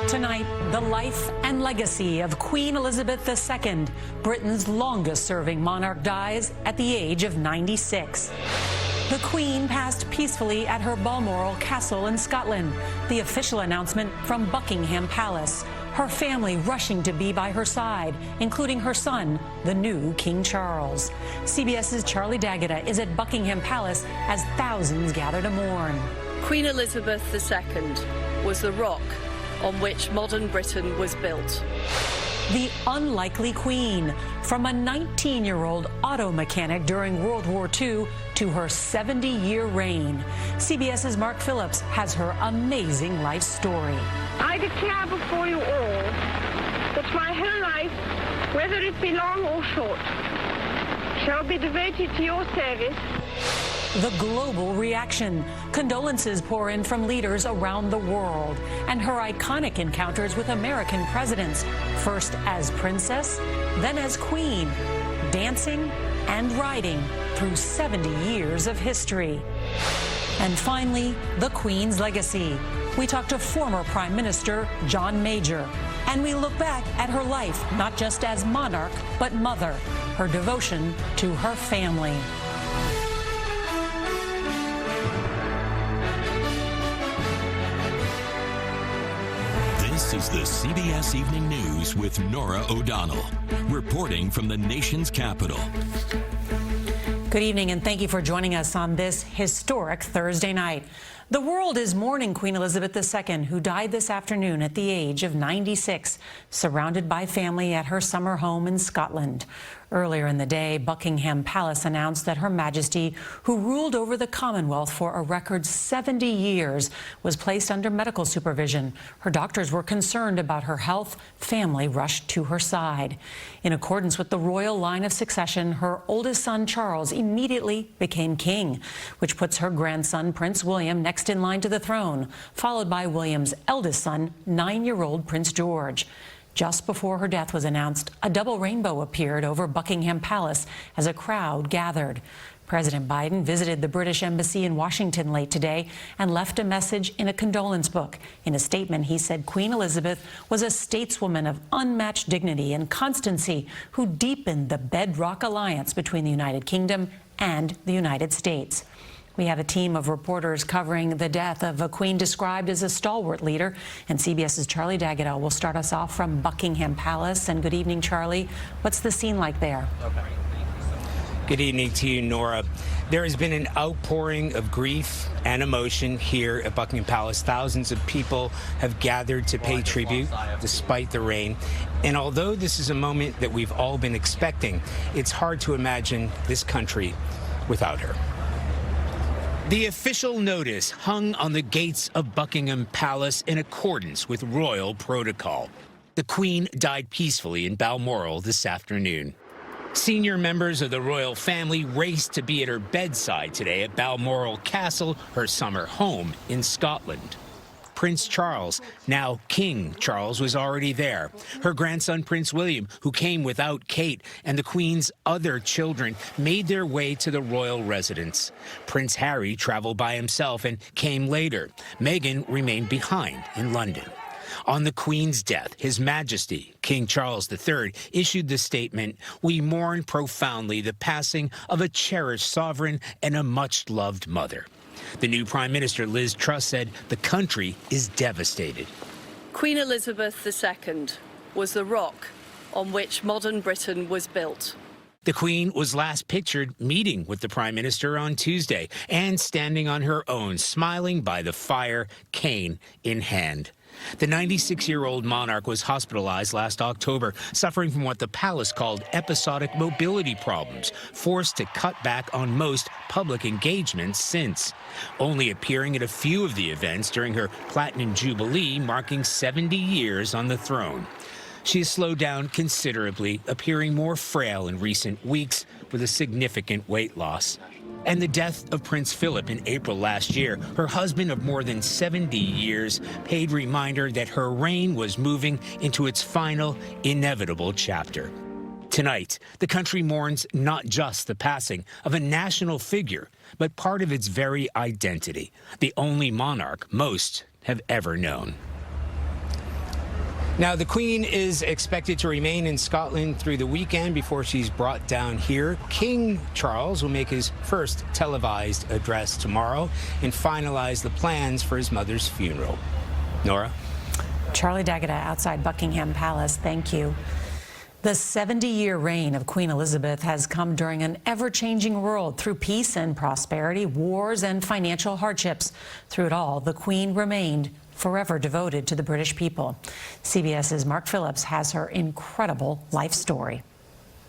Tonight, the life and legacy of Queen Elizabeth II, Britain's longest-serving monarch, dies at the age of 96. The Queen passed peacefully at her Balmoral Castle in Scotland. The official announcement from Buckingham Palace. Her family rushing to be by her side, including her son, the new King Charles. CBS's Charlie D'Agata is at Buckingham Palace as thousands gather to mourn. Queen Elizabeth II was the rock on which modern Britain was built. The unlikely Queen, from a 19-year-old auto mechanic during World War II to her 70-year reign. CBS's Mark Phillips has her amazing life story. I declare before you all that my whole life, whether it be long or short, shall be devoted to your service. The global reaction. Condolences pour in from leaders around the world. And her iconic encounters with American presidents, first as princess, then as queen, dancing and riding through 70 years of history. And finally, the Queen's legacy. We talked to former Prime Minister John Major. And we look back at her life, not just as monarch, but mother, her devotion to her family. This is the CBS Evening News with Norah O'Donnell, reporting from the nation's capital. Good evening, and thank you for joining us on this historic Thursday night. The world is mourning Queen Elizabeth II, who died this afternoon at the age of 96, surrounded by family at her summer home in Scotland. Earlier in the day, Buckingham Palace announced that Her Majesty, who ruled over the Commonwealth for a record 70 years, was placed under medical supervision. Her doctors were concerned about her health. Family rushed to her side. In accordance with the royal line of succession, her oldest son, Charles, immediately became king, which puts her grandson, Prince William, next in line to the throne, followed by William's eldest son, 9-year-old Prince George. Just before her death was announced, a double rainbow appeared over Buckingham Palace as a crowd gathered. President Biden visited the British Embassy in Washington late today and left a message in a condolence book. In a statement, he said Queen Elizabeth was a stateswoman of unmatched dignity and constancy who deepened the bedrock alliance between the United Kingdom and the United States. We have a team of reporters covering the death of a queen described as a stalwart leader. And CBS's Charlie D'Agata will start us off from Buckingham Palace. And good evening, Charlie. What's the scene like there? Good evening to you, Nora. There has been an outpouring of grief and emotion here at Buckingham Palace. Thousands of people have gathered to pay tribute despite the rain. And although this is a moment that we've all been expecting, it's hard to imagine this country without her. The official notice hung on the gates of Buckingham Palace in accordance with royal protocol. The Queen died peacefully in Balmoral this afternoon. Senior members of the royal family raced to be at her bedside today at Balmoral Castle, her summer home in Scotland. Prince Charles, now King Charles, was already there. Her grandson, Prince William, who came without Kate, and the Queen's other children made their way to the royal residence. Prince Harry traveled by himself and came later. Meghan remained behind in London. On the Queen's death, His Majesty, King Charles III, issued the statement, "We mourn profoundly the passing of a cherished sovereign and a much-loved mother." The new Prime Minister, Liz Truss, said the country is devastated. Queen Elizabeth II was the rock on which modern Britain was built. The Queen was last pictured meeting with the Prime Minister on Tuesday and standing on her own, smiling by the fire, cane in hand. The 96-year-old monarch was hospitalized last October, suffering from what the palace called episodic mobility problems, forced to cut back on most public engagements since, only appearing at a few of the events during her Platinum Jubilee, marking 70 years on the throne. She has slowed down considerably, appearing more frail in recent weeks with a significant weight loss. And the death of Prince Philip in April last year, her husband of more than 70 years, paid reminder that her reign was moving into its final, inevitable chapter. Tonight, the country mourns not just the passing of a national figure, but part of its very identity, the only monarch most have ever known. Now, the Queen is expected to remain in Scotland through the weekend before she's brought down here. King Charles will make his first televised address tomorrow and finalize the plans for his mother's funeral. Nora? Charlie D'Agata outside Buckingham Palace. Thank you. The 70-year reign of Queen Elizabeth has come during an ever-changing world through peace and prosperity, wars and financial hardships. Through it all, the Queen remained forever devoted to the British people. CBS's Mark Phillips has her incredible life story.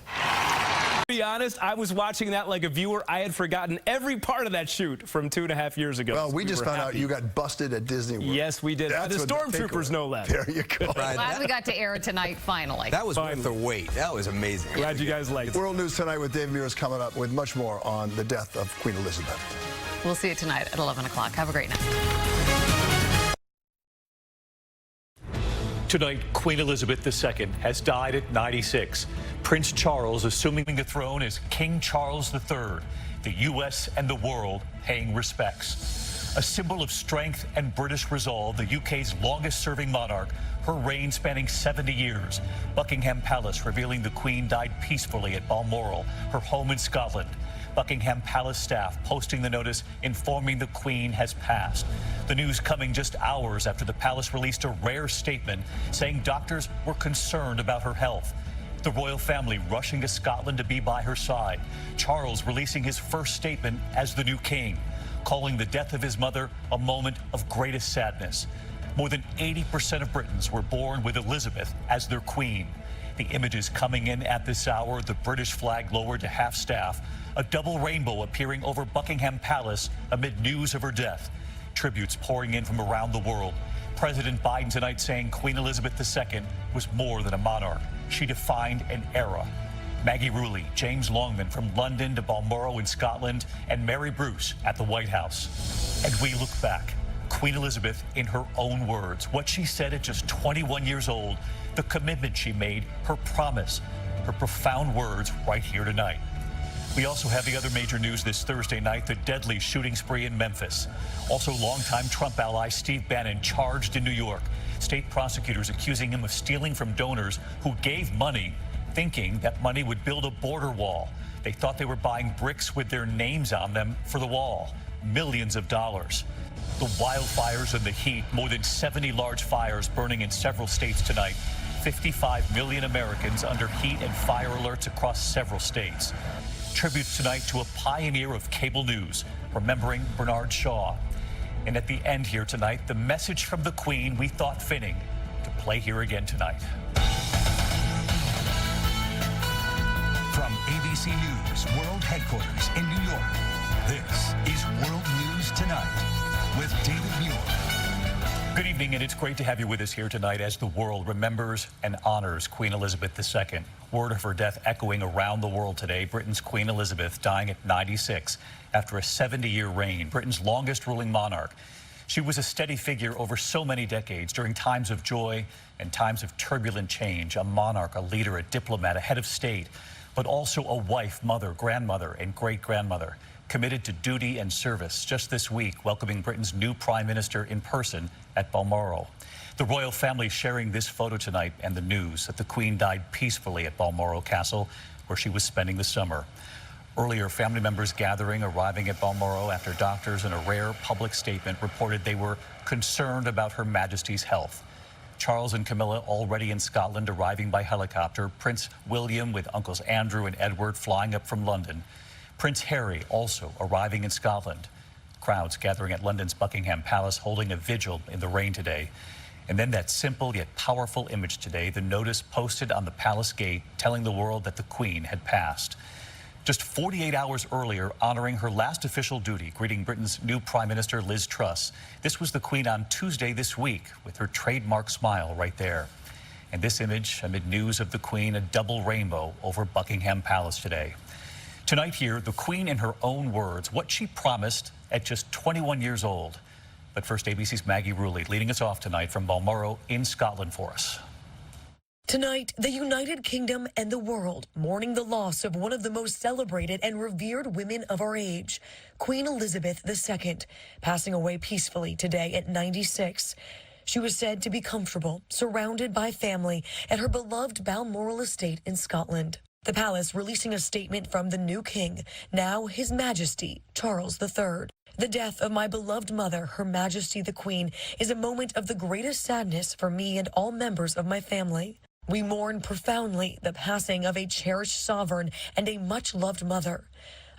To be honest, I was watching that like a viewer. I had forgotten every part of that shoot from 2.5 years ago. Well, we just found out you got busted at Disney World. Yes, we did. The stormtroopers, no less. There you go. Glad we got to air it tonight, finally. That was worth the wait. That was amazing. Glad you guys liked it. World News Tonight with Dave Mears coming up with much more on the death of Queen Elizabeth. We'll see it tonight at 11 o'clock. Have a great night. Tonight, Queen Elizabeth II has died at 96. Prince Charles assuming the throne as King Charles III, the U.S. and the world paying respects. A symbol of strength and British resolve, the UK's longest-serving monarch, her reign spanning 70 years. Buckingham Palace revealing the Queen died peacefully at Balmoral, her home in Scotland. Buckingham Palace staff posting the notice informing the Queen has passed. The news coming just hours after the palace released a rare statement saying doctors were concerned about her health. The royal family rushing to Scotland to be by her side. Charles releasing his first statement as the new king, calling the death of his mother a moment of greatest sadness. More than 80% of Britons were born with Elizabeth as their queen. The images coming in at this hour, the British flag lowered to half-staff, a double rainbow appearing over Buckingham Palace amid news of her death. Tributes pouring in from around the world. President Biden tonight saying Queen Elizabeth II was more than a monarch. She defined an era. Maggie Rulli, James Longman from London to Balmoral in Scotland, and Mary Bruce at the White House. And we look back. Queen Elizabeth, in her own words, what she said at just 21 years old, the commitment she made, her promise, her profound words right here tonight. We also have the other major news this Thursday night, the deadly shooting spree in Memphis. Also, longtime Trump ally Steve Bannon charged in New York. State prosecutors accusing him of stealing from donors who gave money, thinking that money would build a border wall. They thought they were buying bricks with their names on them for the wall. Millions of dollars. The wildfires and the heat, more than 70 large fires burning in several states tonight. 55 million Americans under heat and fire alerts across several states. Tributes tonight to a pioneer of cable news, remembering Bernard Shaw. And at the end here tonight, the message from the Queen we thought fitting to play here again tonight. From ABC News World Headquarters in New York, this is World News Tonight with David Muir. Good evening, and it's great to have you with us here tonight as the world remembers and honors Queen Elizabeth II. Word of her death echoing around the world today. Britain's Queen Elizabeth dying at 96 after a 70-year reign, Britain's longest ruling monarch. She was a steady figure over so many decades during times of joy and times of turbulent change. A monarch, a leader, a diplomat, a head of state, but also a wife, mother, grandmother, and great-grandmother, committed to duty and service. Just this week, welcoming Britain's new prime minister in person at Balmoral. The royal family sharing this photo tonight and the news that the Queen died peacefully at Balmoral Castle, where she was spending the summer. Earlier, family members gathering, arriving at Balmoral after doctors in a rare public statement reported they were concerned about Her Majesty's health. Charles and Camilla already in Scotland, arriving by helicopter. Prince William with uncles Andrew and Edward flying up from London. Prince Harry also arriving in Scotland. Crowds gathering at London's Buckingham Palace, holding a vigil in the rain today. And then that simple yet powerful image today, the notice posted on the palace gate telling the world that the Queen had passed. Just 48 hours earlier, honoring her last official duty, greeting Britain's new Prime Minister Liz Truss. This was the Queen on Tuesday this week with her trademark smile right there. And this image amid news of the Queen, a double rainbow over Buckingham Palace today. Tonight here, the Queen in her own words, what she promised at just 21 years old. But first, ABC's Maggie Rulli leading us off tonight from Balmoral in Scotland for us. Tonight, the United Kingdom and the world mourning the loss of one of the most celebrated and revered women of our age, Queen Elizabeth II, passing away peacefully today at 96. She was said to be comfortable, surrounded by family at her beloved Balmoral estate in Scotland. The palace releasing a statement from the new king, now His Majesty Charles III. The death of my beloved mother, Her Majesty the Queen, is a moment of the greatest sadness for me and all members of my family. We mourn profoundly the passing of a cherished sovereign and a much-loved mother.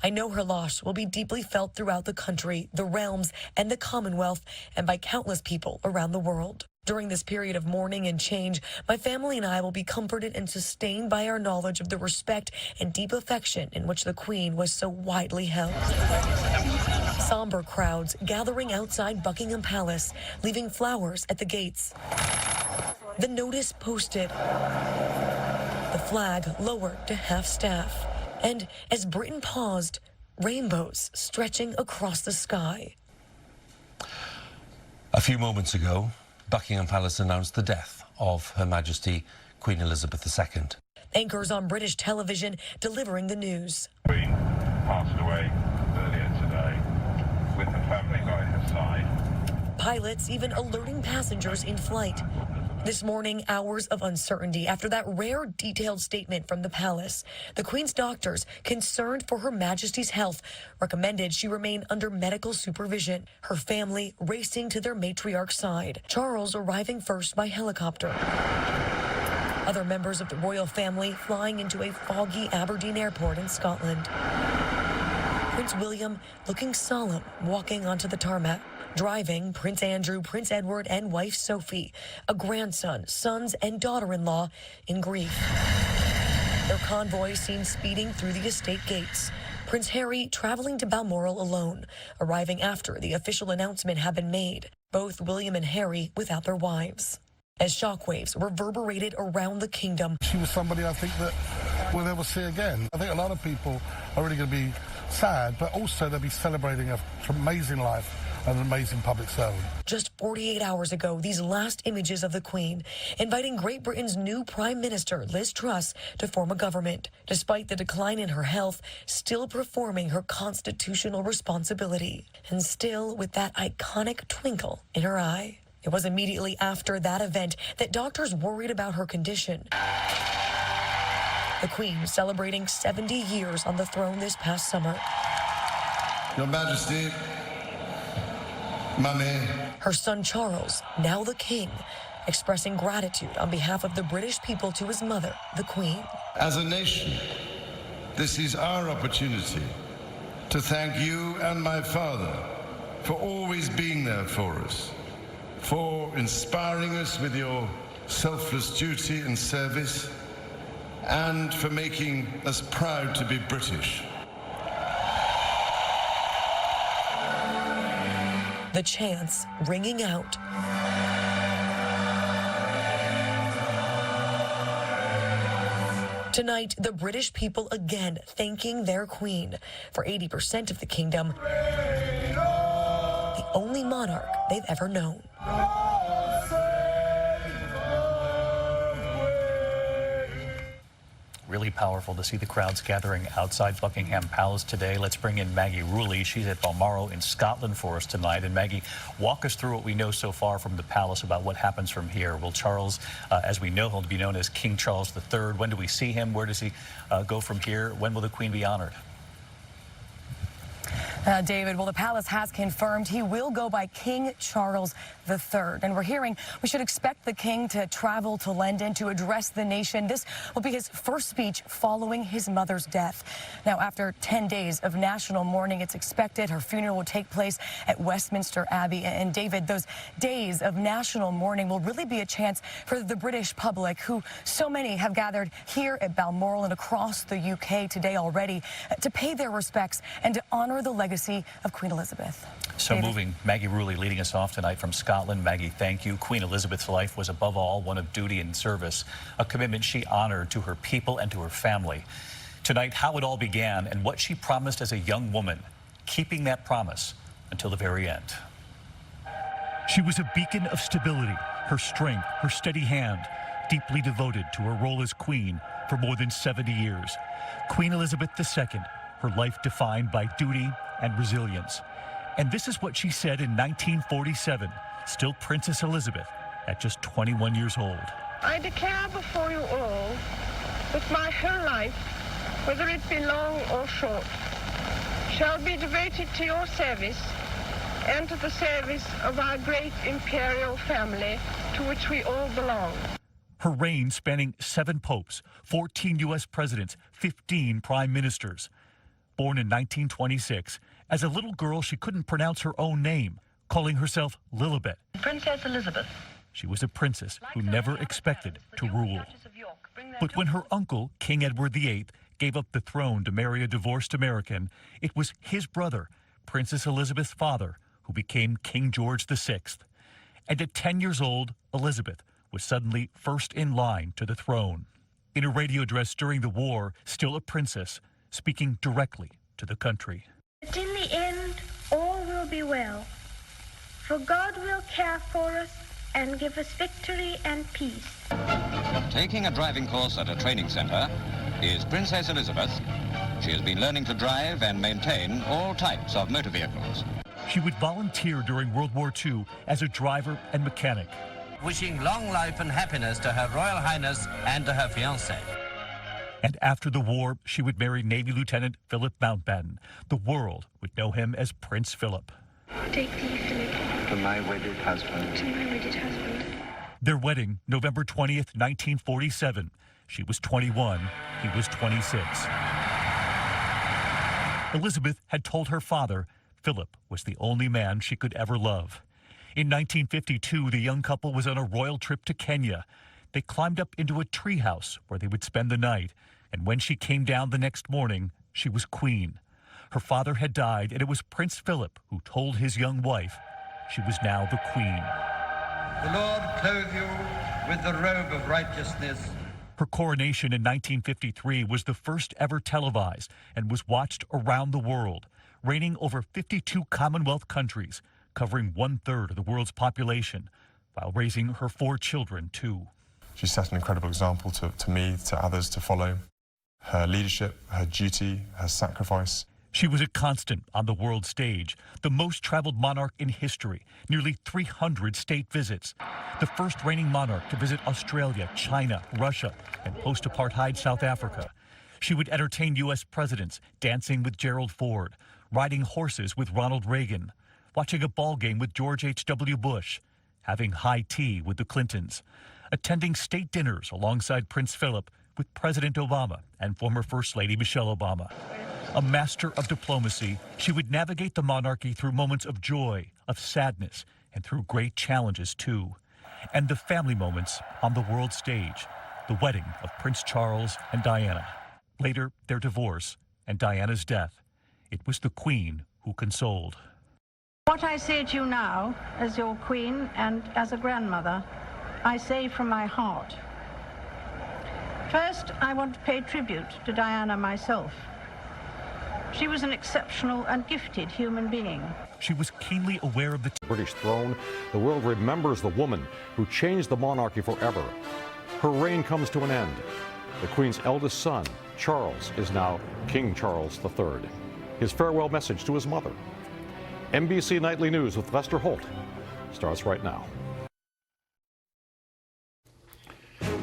I know her loss will be deeply felt throughout the country, the realms, and the Commonwealth, and by countless people around the world. During this period of mourning and change, my family and I will be comforted and sustained by our knowledge of the respect and deep affection in which the Queen was so widely held. Somber crowds gathering outside Buckingham Palace, leaving flowers at the gates. The notice posted, the flag lowered to half-staff. And as Britain paused, rainbows stretching across the sky. A few moments ago, Buckingham Palace announced the death of Her Majesty Queen Elizabeth II. Anchors on British television delivering the news. Queen passed away earlier today with the family by her side. Pilots even alerting passengers in flight. This morning, hours of uncertainty after that rare detailed statement from the palace. The Queen's doctors, concerned for Her Majesty's health, recommended she remain under medical supervision. Her family racing to their matriarch's side. Charles arriving first by helicopter. Other members of the royal family flying into a foggy Aberdeen airport in Scotland. Prince William looking solemn, walking onto the tarmac. Driving Prince Andrew, Prince Edward, and wife Sophie, a grandson, sons, and daughter-in-law in grief. Their convoy seen speeding through the estate gates. Prince Harry traveling to Balmoral alone, arriving after the official announcement had been made. Both William and Harry without their wives. As shockwaves reverberated around the kingdom. She was somebody I think that we'll never see again. I think a lot of people are really going to be sad, but also they'll be celebrating an amazing life. An amazing public servant. Just 48 hours ago, these last images of the Queen inviting Great Britain's new Prime Minister, Liz Truss, to form a government. Despite the decline in her health, still performing her constitutional responsibility. And still with that iconic twinkle in her eye. It was immediately after that event that doctors worried about her condition. The Queen celebrating 70 years on the throne this past summer. Your Majesty, Mummy. Her son Charles, now the King, expressing gratitude on behalf of the British people to his mother, the Queen. As a nation, this is our opportunity to thank you and my father for always being there for us, for inspiring us with your selfless duty and service, and for making us proud to be British. The chants ringing out. Tonight, the British people again thanking their Queen for 80% of the kingdom, the only monarch they've ever known. Really powerful to see the crowds gathering outside Buckingham Palace today. Let's bring in Maggie Rulli. She's at Balmoral in Scotland for us tonight. And Maggie, walk us through what we know so far from the palace about what happens from here. Will Charles, as we know, he'll be known as King Charles III. When do we see him? Where does he go from here? When will the Queen be honored? David, well, the palace has confirmed he will go by King Charles III. And we're hearing we should expect the king to travel to London to address the nation. This will be his first speech following his mother's death. Now, after 10 days of national mourning, it's expected her funeral will take place at Westminster Abbey. And David, those days of national mourning will really be a chance for the British public, who so many have gathered here at Balmoral and across the UK today already, to pay their respects and to honor the legacy of Queen Elizabeth. So David. moving, Maggie Rulli leading us off tonight from Scotland. Maggie, thank you. Queen Elizabeth's life was above all one of duty and service, a commitment she honored to her people and to her family. Tonight, how it all began and what she promised as a young woman, keeping that promise until the very end. She was a beacon of stability, her strength, her steady hand, deeply devoted to her role as queen for more than 70 years. Queen Elizabeth II, her life defined by duty and resilience. And this is what she said in 1947, still Princess Elizabeth, at just 21 years old. I declare before you all that my whole life, whether it be long or short, shall be devoted to your service and to the service of our great imperial family to which we all belong. Her reign spanning 7 popes, 14 U.S. presidents, 15 prime ministers. Born in 1926, as a little girl she couldn't pronounce her own name, calling herself Lilibet. Princess Elizabeth. She was a princess who never expected to rule. But when her uncle, King Edward VIII, gave up the throne to marry a divorced American, it was his brother, Princess Elizabeth's father, who became King George VI. And at 10 years old, Elizabeth was suddenly first in line to the throne. In a radio address during the war, still a princess, speaking directly to the country. But in the end, all will be well, for God will care for us and give us victory and peace. Taking a driving course at a training center is Princess Elizabeth. She has been learning to drive and maintain all types of motor vehicles. She would volunteer during World War II as a driver and mechanic. Wishing long life and happiness to Her Royal Highness and to her fiancé. And after the war, she would marry Navy Lieutenant Philip Mountbatten. The world would know him as Prince Philip. Take thee, Philip. To my wedded husband. To my wedded husband. Their wedding, November 20th, 1947. She was 21, he was 26. Elizabeth had told her father Philip was the only man she could ever love. In 1952, the young couple was on a royal trip to Kenya. They climbed up into a treehouse where they would spend the night, and when she came down the next morning, she was queen. Her father had died, and it was Prince Philip who told his young wife she was now the queen. The Lord clothe you with the robe of righteousness. Her coronation in 1953 was the first ever televised and was watched around the world, reigning over 52 Commonwealth countries, covering 1/3 of the world's population, while raising her 4 children, too. She set an incredible example to me, to others to follow. Her leadership, her duty, her sacrifice. She was a constant on the world stage, the most traveled monarch in history, nearly 300 state visits, the first reigning monarch to visit Australia, China, Russia, and post-apartheid South Africa. She would entertain U.S. presidents, dancing with Gerald Ford, riding horses with Ronald Reagan, watching a ball game with George H.W. Bush, having high tea with the Clintons, attending state dinners alongside Prince Philip with President Obama and former First Lady Michelle Obama. A master of diplomacy, she would navigate the monarchy through moments of joy, of sadness, and through great challenges, too. And the family moments on the world stage, the wedding of Prince Charles and Diana. Later, their divorce and Diana's death. It was the Queen who consoled. What I say to you now, as your queen and as a grandmother, I say from my heart. First, I want to pay tribute to Diana myself. She was an exceptional and gifted human being. She was keenly aware of the British throne. The world remembers the woman who changed the monarchy forever. Her reign comes to an end. The Queen's eldest son, Charles, is now King Charles III. His farewell message to his mother. NBC Nightly News with Lester Holt starts right now.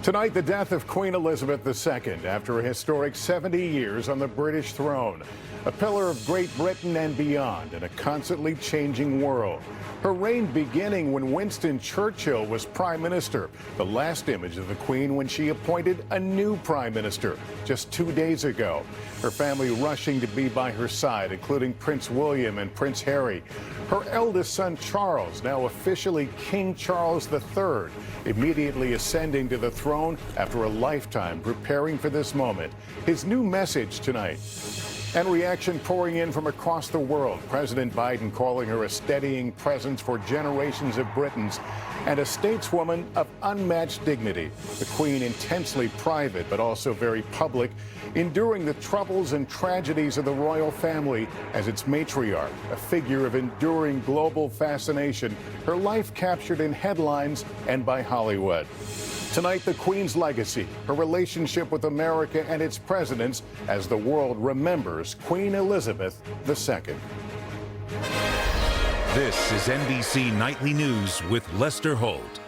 Tonight, the death of Queen Elizabeth II after a historic 70 years on the British throne. A pillar of Great Britain and beyond in a constantly changing world. Her reign beginning when Winston Churchill was Prime Minister. The last image of the Queen when she appointed a new Prime Minister just 2 days ago. Her family rushing to be by her side, including Prince William and Prince Harry. Her eldest son, Charles, now officially King Charles III, immediately ascending to the throne after a lifetime preparing for this moment. His new message tonight. And reaction pouring in from across the world. President Biden calling her a steadying presence for generations of Britons and a stateswoman of unmatched dignity. The Queen intensely private but also very public, enduring the troubles and tragedies of the royal family as its matriarch, a figure of enduring global fascination, her life captured in headlines and by Hollywood. Tonight, the Queen's legacy, her relationship with America and its presidents as the world remembers Queen Elizabeth II. This is NBC Nightly News with Lester Holt.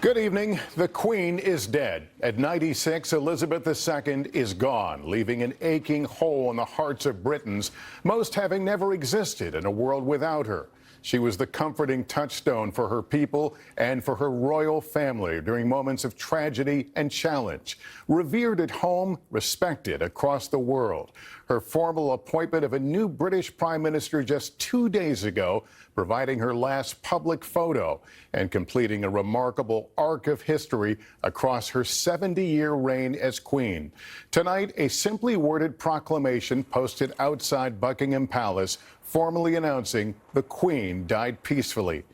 Good evening. The Queen is dead. At 96, Elizabeth II is gone, leaving an aching hole in the hearts of Britons, most having never existed in a world without her. She was the comforting touchstone for her people and for her royal family during moments of tragedy and challenge. Revered at home, respected across the world. Her formal appointment of a new British Prime Minister just 2 days ago, providing her last public photo and completing a remarkable arc of history across her 70-year reign as Queen. Tonight, a simply worded proclamation posted outside Buckingham Palace formally announcing the Queen died peacefully.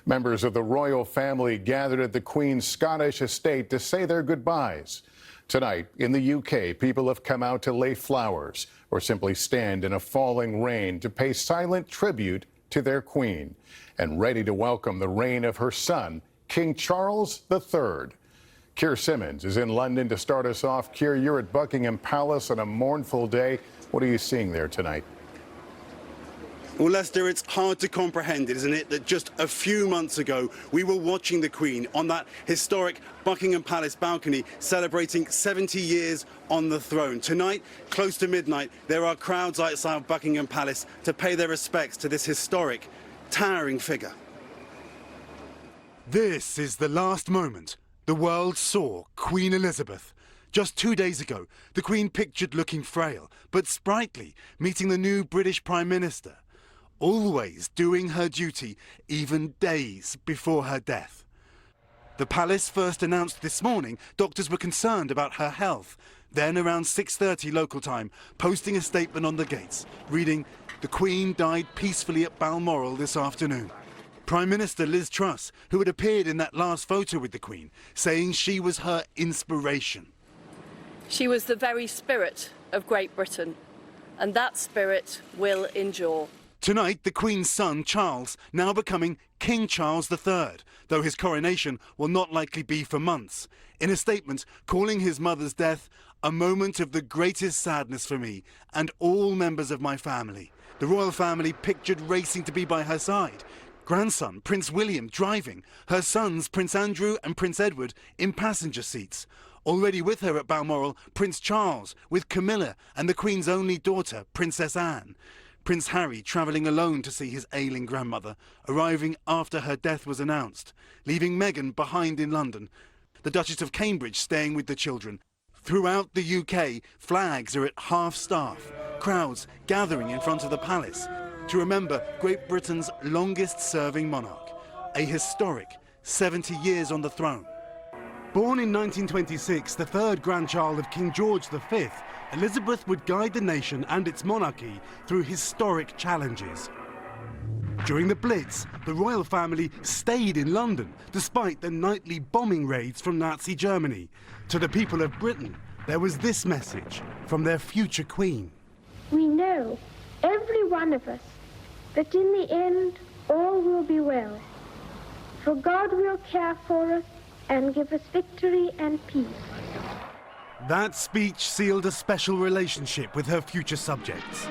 Members of the royal family gathered at the Queen's Scottish estate to say their goodbyes. Tonight, in the UK, people have come out to lay flowers or simply stand in a falling rain to pay silent tribute to their Queen, and ready to welcome the reign of her son, King Charles III. Keir Simmons is in London to start us off. Keir, you're at Buckingham Palace on a mournful day. What are you seeing there tonight? Well, Lester, it's hard to comprehend, isn't it, that just a few months ago we were watching the Queen on that historic Buckingham Palace balcony celebrating 70 years on the throne. Tonight, close to midnight, there are crowds outside Buckingham Palace to pay their respects to this historic, towering figure. This is the last moment the world saw Queen Elizabeth. Just 2 days ago, the Queen pictured looking frail, but sprightly, meeting the new British Prime Minister. Always doing her duty, even days before her death. The palace first announced this morning doctors were concerned about her health. Then, around 6:30 local time, posting a statement on the gates, reading, "The Queen died peacefully at Balmoral this afternoon." Prime Minister Liz Truss, who had appeared in that last photo with the Queen, saying she was her inspiration. She was the very spirit of Great Britain, and that spirit will endure. Tonight, the Queen's son, Charles, now becoming King Charles III, though his coronation will not likely be for months. In a statement, calling his mother's death a moment of the greatest sadness for me and all members of my family. The royal family pictured racing to be by her side. Grandson, Prince William, driving. Her sons, Prince Andrew and Prince Edward, in passenger seats. Already with her at Balmoral, Prince Charles, with Camilla and the Queen's only daughter, Princess Anne. Prince Harry travelling alone to see his ailing grandmother, arriving after her death was announced, leaving Meghan behind in London. The Duchess of Cambridge staying with the children. Throughout the UK, flags are at half-staff, crowds gathering in front of the palace to remember Great Britain's longest-serving monarch, a historic 70 years on the throne. Born in 1926, the third grandchild of King George V, Elizabeth would guide the nation and its monarchy through historic challenges. During the Blitz, the royal family stayed in London despite the nightly bombing raids from Nazi Germany. To the people of Britain, there was this message from their future Queen. We know, every one of us, that in the end all will be well. For God will care for us and give us victory and peace. That speech sealed a special relationship with her future subjects.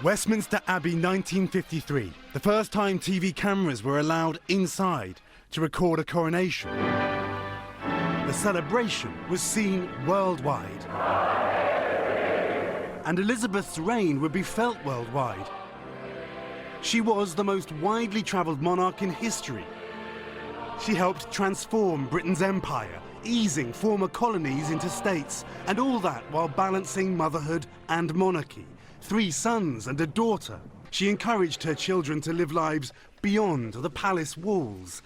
Westminster Abbey, 1953, the first time TV cameras were allowed inside to record a coronation. The celebration was seen worldwide. And Elizabeth's reign would be felt worldwide. She was the most widely travelled monarch in history. She helped transform Britain's empire, easing former colonies into states, and all that while balancing motherhood and monarchy. 3 sons and a daughter. She encouraged her children to live lives beyond the palace walls.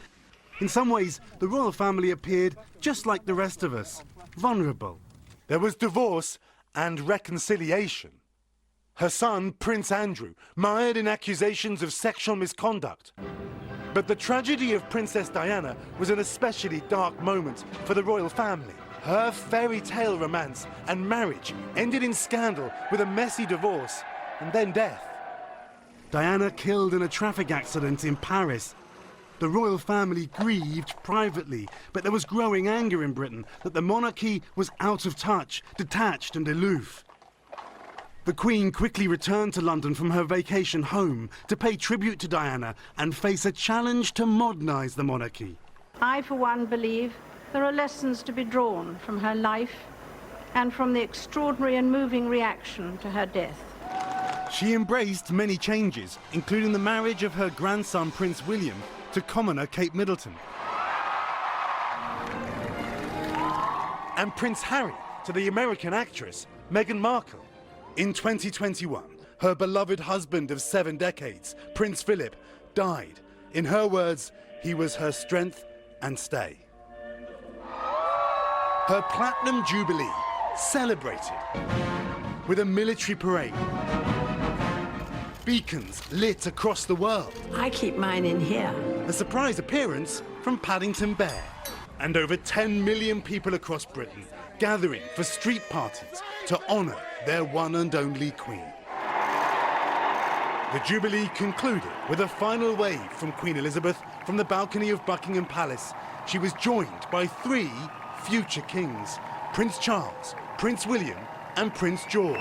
In some ways, the royal family appeared just like the rest of us, vulnerable. There was divorce and reconciliation. Her son, Prince Andrew, mired in accusations of sexual misconduct. But the tragedy of Princess Diana was an especially dark moment for the royal family. Her fairy tale romance and marriage ended in scandal with a messy divorce and then death. Diana killed in a traffic accident in Paris. The royal family grieved privately, but there was growing anger in Britain that the monarchy was out of touch, detached and aloof. The Queen quickly returned to London from her vacation home to pay tribute to Diana and face a challenge to modernise the monarchy. I, for one, believe there are lessons to be drawn from her life and from the extraordinary and moving reaction to her death. She embraced many changes, including the marriage of her grandson Prince William to commoner Kate Middleton, and Prince Harry to the American actress Meghan Markle. In 2021, her beloved husband of 7 decades, Prince Philip, died. In her words, he was her strength and stay. Her Platinum Jubilee celebrated with a military parade. Beacons lit across the world. I keep mine in here. A surprise appearance from Paddington Bear. And over 10 million people across Britain gathering for street parties to honour their one and only Queen. The Jubilee concluded with a final wave from Queen Elizabeth from the balcony of Buckingham Palace. She was joined by 3 future kings, Prince Charles, Prince William and Prince George.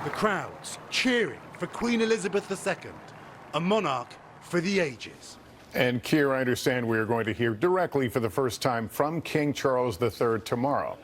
The crowds cheering for Queen Elizabeth II, a monarch for the ages. And Keir, I understand we are going to hear directly for the first time from King Charles III tomorrow.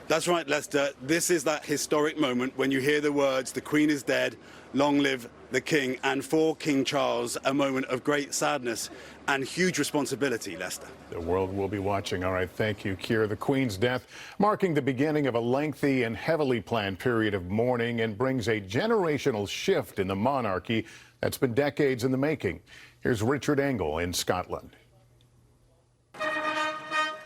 That's right, Lester. This is that historic moment when you hear the words, "The Queen is dead, long live the King," and for King Charles, a moment of great sadness and huge responsibility, Lester. The world will be watching. All right, thank you, Keir. The Queen's death marking the beginning of a lengthy and heavily planned period of mourning and brings a generational shift in the monarchy that's been decades in the making. Here's Richard Engel in Scotland.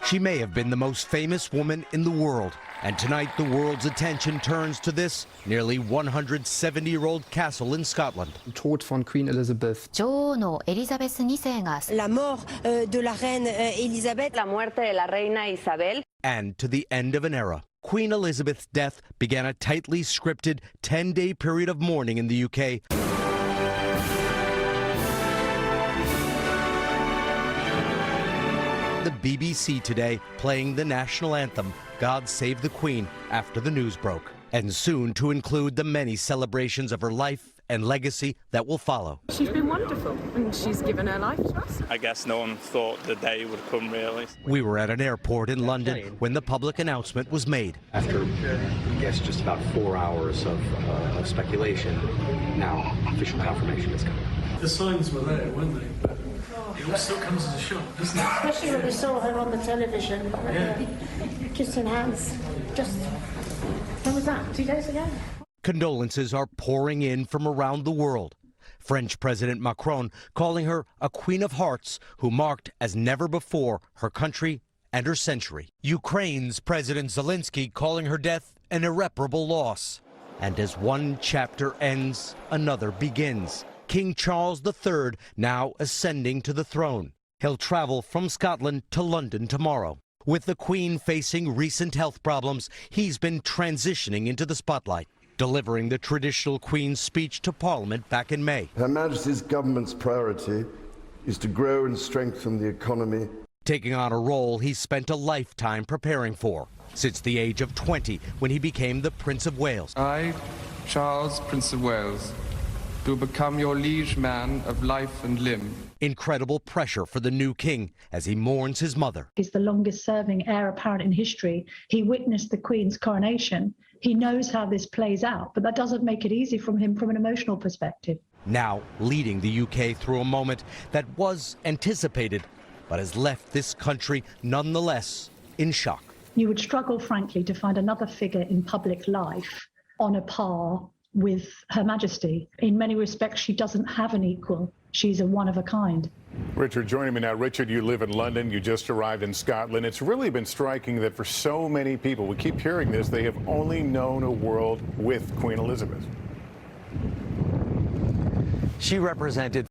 She may have been the most famous woman in the world, and tonight the world's attention turns to this nearly 170-year-old castle in Scotland. Tod von Queen Elizabeth. 女王のエリザベス2世が La mort de la reine Elisabeth. La muerte de la reina Isabel. And to the end of an era. Queen Elizabeth's death began a tightly scripted 10-day period of mourning in the UK. The BBC today playing the national anthem, God Save the Queen, after the news broke. And soon to include the many celebrations of her life and legacy that will follow. She's been wonderful, and she's given her life to us. I guess no one thought the day would come, really. We were at an airport in London when the public announcement was made. After, I guess, just about 4 hours of speculation, now official confirmation is coming. The signs were there, weren't they? But it all still comes as a shock, doesn't it? Especially when we saw her on the television, kissing hands. Just, when was that, 2 days ago? Condolences are pouring in from around the world. French President Macron calling her a Queen of Hearts who marked as never before her country and her century. Ukraine's President Zelensky calling her death an irreparable loss. And as one chapter ends, another begins. King Charles III now ascending to the throne. He'll travel from Scotland to London tomorrow. With the Queen facing recent health problems, he's been transitioning into the spotlight, delivering the traditional Queen's speech to Parliament back in May. Her Majesty's government's priority is to grow and strengthen the economy. Taking on a role he's spent a lifetime preparing for, since the age of 20 when he became the Prince of Wales. I, Charles, Prince of Wales, do become your liege man of life and limb. Incredible pressure for the new king as he mourns his mother. He's the longest serving heir apparent in history. He witnessed the Queen's coronation. He knows how this plays out, but that doesn't make it easy from him from an emotional perspective. Now leading the UK through a moment that was anticipated, but has left this country nonetheless in shock. You would struggle, frankly, to find another figure in public life on a par with Her Majesty. In many respects, she doesn't have an equal. She's a one of a kind. Richard, joining me now. Richard, you live in London. You just arrived in Scotland. It's really been striking that for so many people, we keep hearing this, they have only known a world with Queen Elizabeth. She represented